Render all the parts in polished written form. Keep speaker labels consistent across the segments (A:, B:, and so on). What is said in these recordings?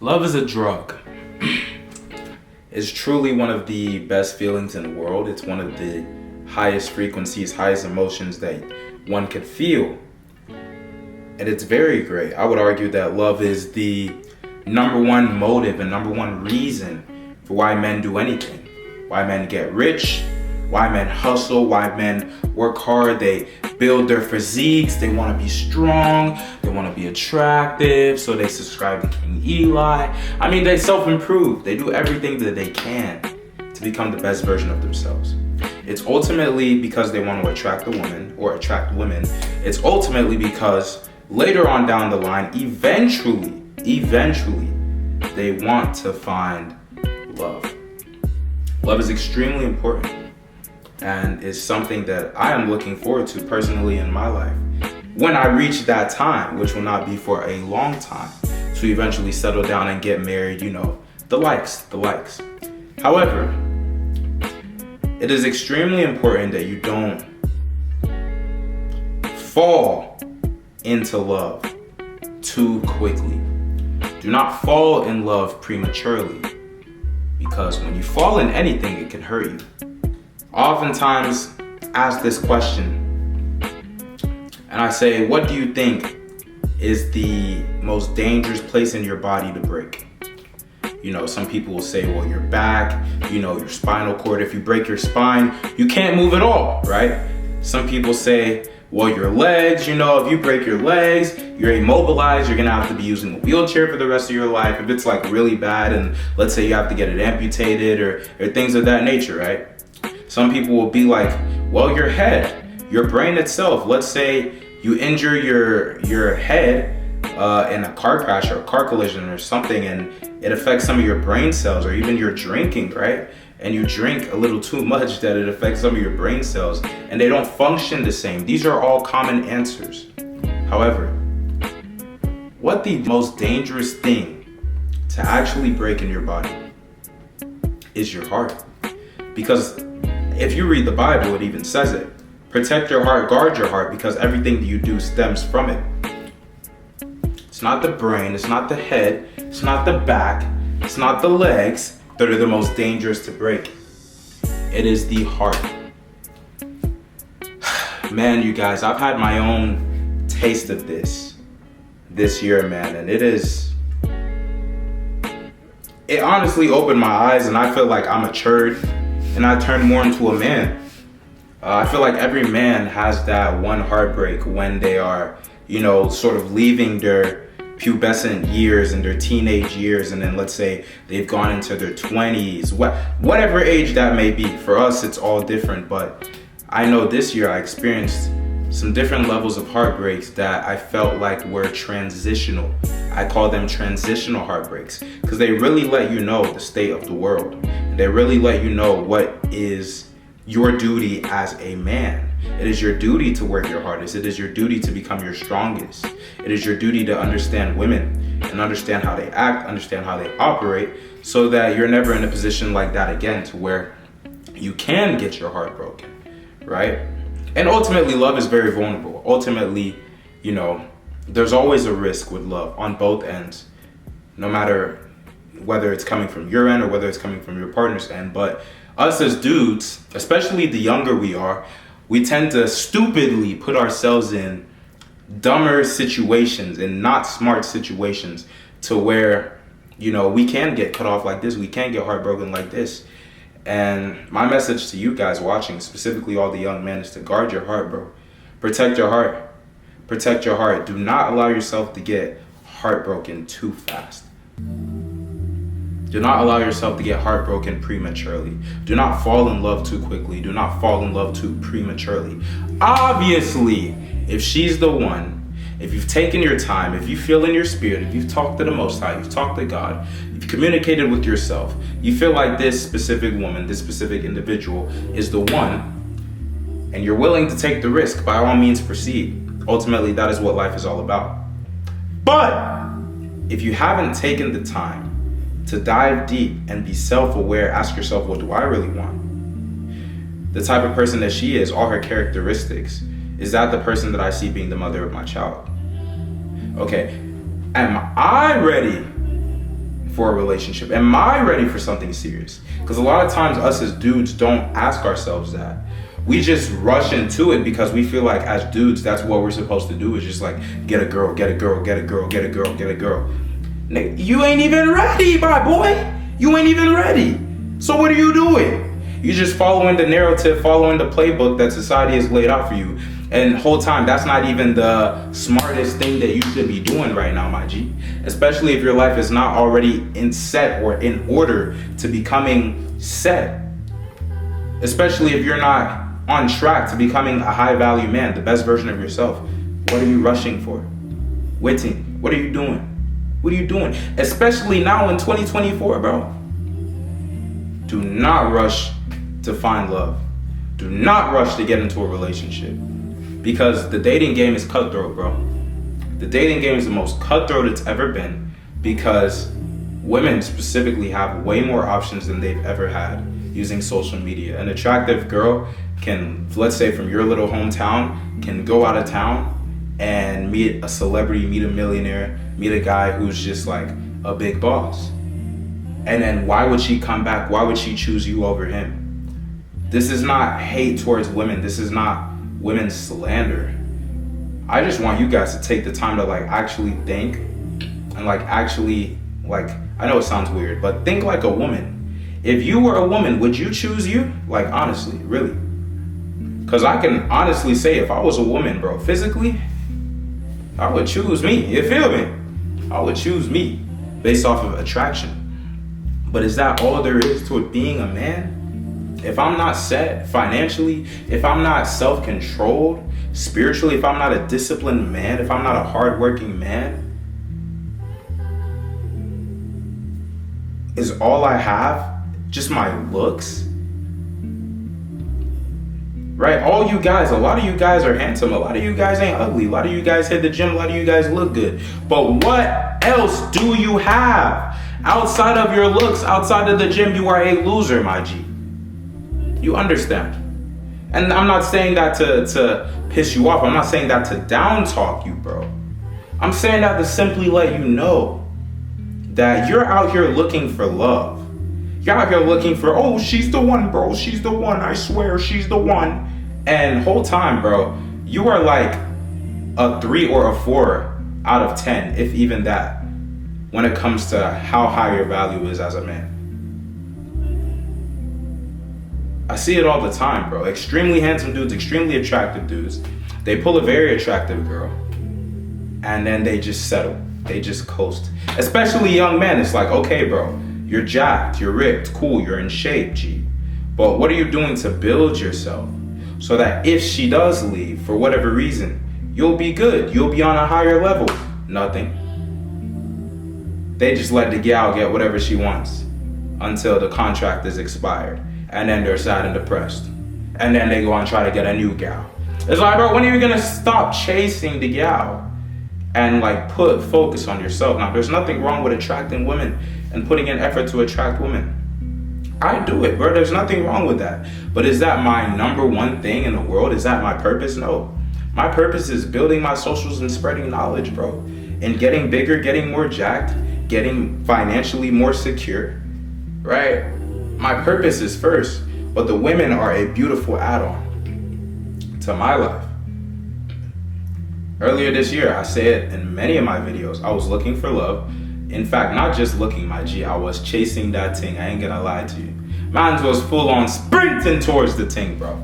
A: Love is a drug. It's truly one of the best feelings in the world. It's one of the highest frequencies, highest emotions that one could feel. And it's very great. I would argue that love is the number one motive and number one reason for why men do anything. Why men get rich, why men hustle, why men work hard, they build their physiques, they want to be strong, they want to be attractive, so they subscribe to King Eli. I mean, they self-improve. They do everything that they can to become the best version of themselves. It's ultimately because they want to attract a woman or attract women. It's ultimately because later on down the line, eventually, they want to find love. Love is extremely important and is something that I am looking forward to personally in my life. When I reach that time, which will not be for a long time, to eventually settle down and get married, the likes. However, it is extremely important that you don't fall into love too quickly. Do not fall in love prematurely, because when you fall in anything, it can hurt you. Oftentimes ask this question, and I say, what do you think is the most dangerous place in your body to break? Some people will say, well, your back, your spinal cord. If you break your spine, you can't move at all, right? Some people say, well, your legs, if you break your legs, you're immobilized, you're gonna have to be using a wheelchair for the rest of your life. If it's like really bad, and let's say you have to get it amputated or things of that nature, right? Some people will be like, well, your head, your brain itself, let's say you injure your head in a car crash or a car collision or something, and it affects some of your brain cells, or even your drinking, right? And you drink a little too much that it affects some of your brain cells and they don't function the same. These are all common answers. However, what the most dangerous thing to actually break in your body is your heart. Because if you read the Bible, it even says it. Protect your heart, guard your heart, because everything that you do stems from it. It's not the brain, it's not the head, it's not the back, it's not the legs that are the most dangerous to break. It is the heart. Man, you guys, I've had my own taste of this year, man, and it honestly opened my eyes, and I feel like I matured and I turned more into a man. I feel like every man has that one heartbreak when they are, sort of leaving their pubescent years and their teenage years, and then let's say they've gone into their 20s, whatever age that may be. For us, it's all different, but I know this year I experienced some different levels of heartbreaks that I felt like were transitional. I call them transitional heartbreaks because they really let you know the state of the world. They really let you know what is your duty as a man. It is your duty to work your hardest. It is your duty to become your strongest. It is your duty to understand women and understand how they act, understand how they operate, so that you're never in a position like that again, to where you can get your heart broken, right? And ultimately, love is very vulnerable. Ultimately, there's always a risk with love on both ends, no matter whether it's coming from your end or whether it's coming from your partner's end. But us as dudes, especially the younger we are, we tend to stupidly put ourselves in dumber situations and not smart situations, to where, we can get cut off like this. We can get heartbroken like this. And my message to you guys watching, specifically all the young men, is to guard your heart, bro. Protect your heart. Protect your heart. Do not allow yourself to get heartbroken too fast. Do not allow yourself to get heartbroken prematurely. Do not fall in love too quickly. Do not fall in love too prematurely. Obviously, if she's the one, if you've taken your time, if you feel in your spirit, if you've talked to the Most High, you've talked to God, you've communicated with yourself, you feel like this specific woman, this specific individual is the one, and you're willing to take the risk, by all means proceed. Ultimately, that is what life is all about. But if you haven't taken the time to dive deep and be self-aware, ask yourself, what do I really want? The type of person that she is, all her characteristics, is that the person that I see being the mother of my child? Okay, am I ready for a relationship? Am I ready for something serious? Because a lot of times us as dudes don't ask ourselves that. We just rush into it because we feel like as dudes, that's what we're supposed to do, is just like get a girl, get a girl, get a girl, get a girl, get a girl. Nigga, you ain't even ready, my boy. You ain't even ready. So what are you doing? You're just following the narrative, following the playbook that society has laid out for you. And the whole time, that's not even the smartest thing that you should be doing right now, my G. Especially if your life is not already in set or in order to becoming set. Especially if you're not on track to becoming a high value man, the best version of yourself. What are you rushing for? Waiting. What are you doing? What are you doing? Especially now in 2024, bro. Do not rush to find love. Do not rush to get into a relationship. Because the dating game is cutthroat, bro. The dating game is the most cutthroat it's ever been, because women specifically have way more options than they've ever had using social media. An attractive girl can, let's say from your little hometown, can go out of town and meet a celebrity, meet a millionaire, meet a guy who's just like a big boss. And then why would she come back? Why would she choose you over him? This is not hate towards women. This is not women's slander. I just want you guys to take the time to like actually think and like actually, like, I know it sounds weird, but think like a woman. If you were a woman, would you choose you? Like, honestly, really? Because I can honestly say, if I was a woman, bro, physically, I would choose me. You feel me? I would choose me based off of attraction. But is that all there is to it being a man? If I'm not set financially, if I'm not self-controlled spiritually, if I'm not a disciplined man, if I'm not a hardworking man, is all I have just my looks? Right? All you guys, a lot of you guys are handsome. A lot of you guys ain't ugly. A lot of you guys hit the gym. A lot of you guys look good. But what else do you have? Outside of your looks, outside of the gym, you are a loser, my G. You understand? And I'm not saying that to piss you off. I'm not saying that to down talk you, bro. I'm saying that to simply let you know that you're out here looking for love. You're out here looking for, oh, she's the one, bro. She's the one. I swear, she's the one. And whole time, bro, you are like a 3 or a 4 out of 10, if even that, when it comes to how high your value is as a man. I see it all the time, bro. Extremely handsome dudes, extremely attractive dudes. They pull a very attractive girl, and then they just settle. They just coast. Especially young men. It's like, okay, bro, you're jacked, you're ripped, cool, you're in shape, G. But what are you doing to build yourself so that if she does leave for whatever reason, you'll be good, you'll be on a higher level? Nothing. They just let the gal get whatever she wants until the contract is expired. And then they're sad and depressed. And then they go and try to get a new gal. It's like, bro, when are you gonna stop chasing the gal and like put focus on yourself? Now, there's nothing wrong with attracting women and putting in effort to attract women. I do it, bro. There's nothing wrong with that. But is that my number one thing in the world? Is that my purpose? No. My purpose is building my socials and spreading knowledge, bro. And getting bigger, getting more jacked, getting financially more secure, right? My purpose is first, but the women are a beautiful add-on to my life. Earlier this year, I said in many of my videos, I was looking for love. In fact, not just looking, my G, I was chasing that ting. I ain't gonna lie to you. Mine was full on sprinting towards the ting, bro.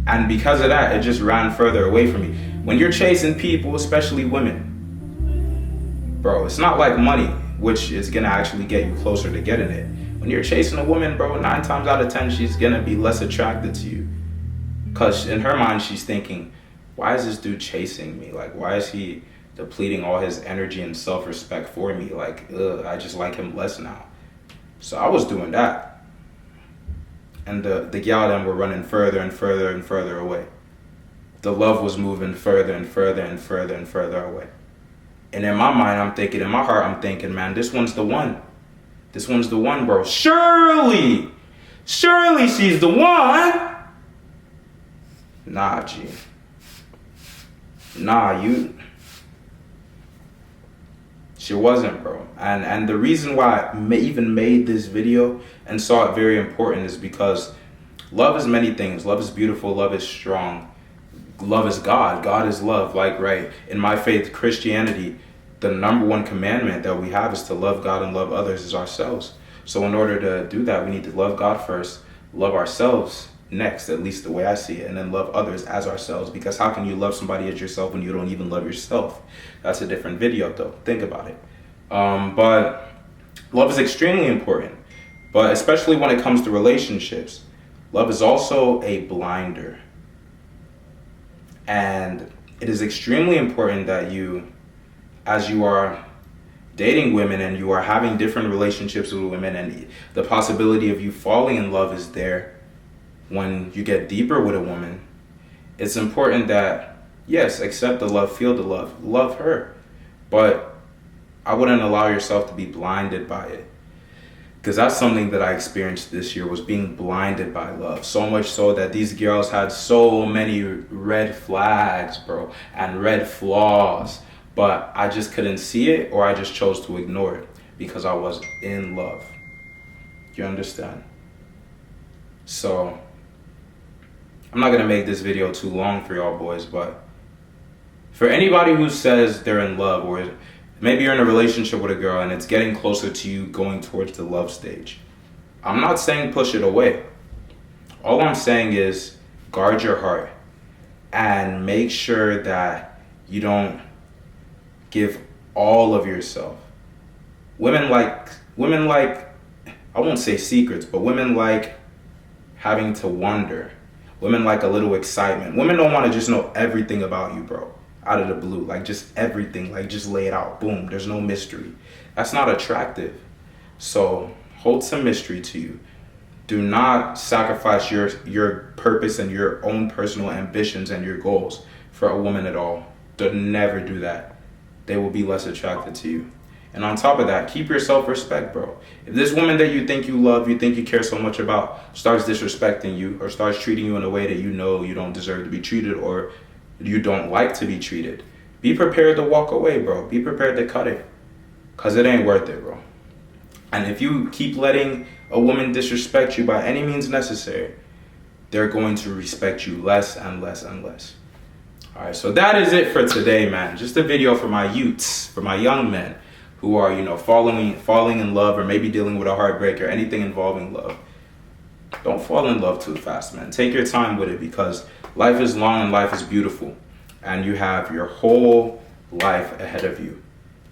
A: And because of that, it just ran further away from me. When you're chasing people, especially women, bro, it's not like money, which is gonna actually get you closer to getting it. When you're chasing a woman, bro, 9 times out of 10, she's gonna be less attracted to you. Cause in her mind, she's thinking, why is this dude chasing me? Like, why is he depleting all his energy and self-respect for me? Like, I just like him less now. So I was doing that. And the gal them were running further and further and further away. The love was moving further and further and further and further away. And in my mind, I'm thinking, in my heart, I'm thinking, man, this one's the one. This one's the one, bro. Surely she's the one. Nah, G. Nah, She wasn't, bro. And the reason why I even made this video and saw it very important is because love is many things. Love is beautiful. Love is strong. Love is God. God is love. Like, right, in my faith, Christianity, the number one commandment that we have is to love God and love others as ourselves. So in order to do that, we need to love God first, love ourselves next, at least the way I see it, and then love others as ourselves. Because how can you love somebody as yourself when you don't even love yourself? That's a different video, though. Think about it. But love is extremely important. But especially when it comes to relationships, love is also a blinder. And it is extremely important that you, as you are dating women and you are having different relationships with women, and the possibility of you falling in love is there when you get deeper with a woman, it's important that, yes, accept the love, feel the love, love her. But I wouldn't allow yourself to be blinded by it. Because that's something that I experienced this year, was being blinded by love. So much so that these girls had so many red flags, bro, and red flaws. But I just couldn't see it, or I just chose to ignore it because I was in love. You understand? So I'm not going to make this video too long for y'all boys, but for anybody who says they're in love, or maybe you're in a relationship with a girl and it's getting closer to you going towards the love stage, I'm not saying push it away. All I'm saying is guard your heart and make sure that you don't give all of yourself. Women like, I won't say secrets, but women like having to wonder. Women like a little excitement. Women don't want to just know everything about you, bro, out of the blue. Like, just everything, like, just lay it out, boom, there's no mystery. That's not attractive. So hold some mystery to you. Do not sacrifice your purpose and your own personal ambitions and your goals for a woman at all. Never do that. They will be less attracted to you. And on top of that, keep your self-respect, bro. If this woman that you think you love, you think you care so much about, starts disrespecting you or starts treating you in a way that you know you don't deserve to be treated, or you don't like to be treated, be prepared to walk away, bro. Be prepared to cut it, because it ain't worth it, bro. And if you keep letting a woman disrespect you by any means necessary, they're going to respect you less and less and less. All right, so that is it for today, man. Just a video for my youths, for my young men who are, falling in love, or maybe dealing with a heartbreak or anything involving love. Don't fall in love too fast, man. Take your time with it, because life is long and life is beautiful. And you have your whole life ahead of you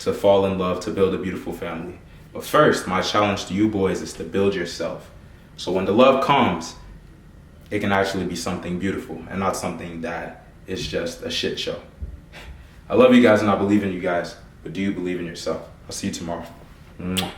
A: to fall in love, to build a beautiful family. But first, my challenge to you boys is to build yourself. So when the love comes, it can actually be something beautiful and not something that is just a shit show. I love you guys and I believe in you guys, but do you believe in yourself? I'll see you tomorrow. Mwah.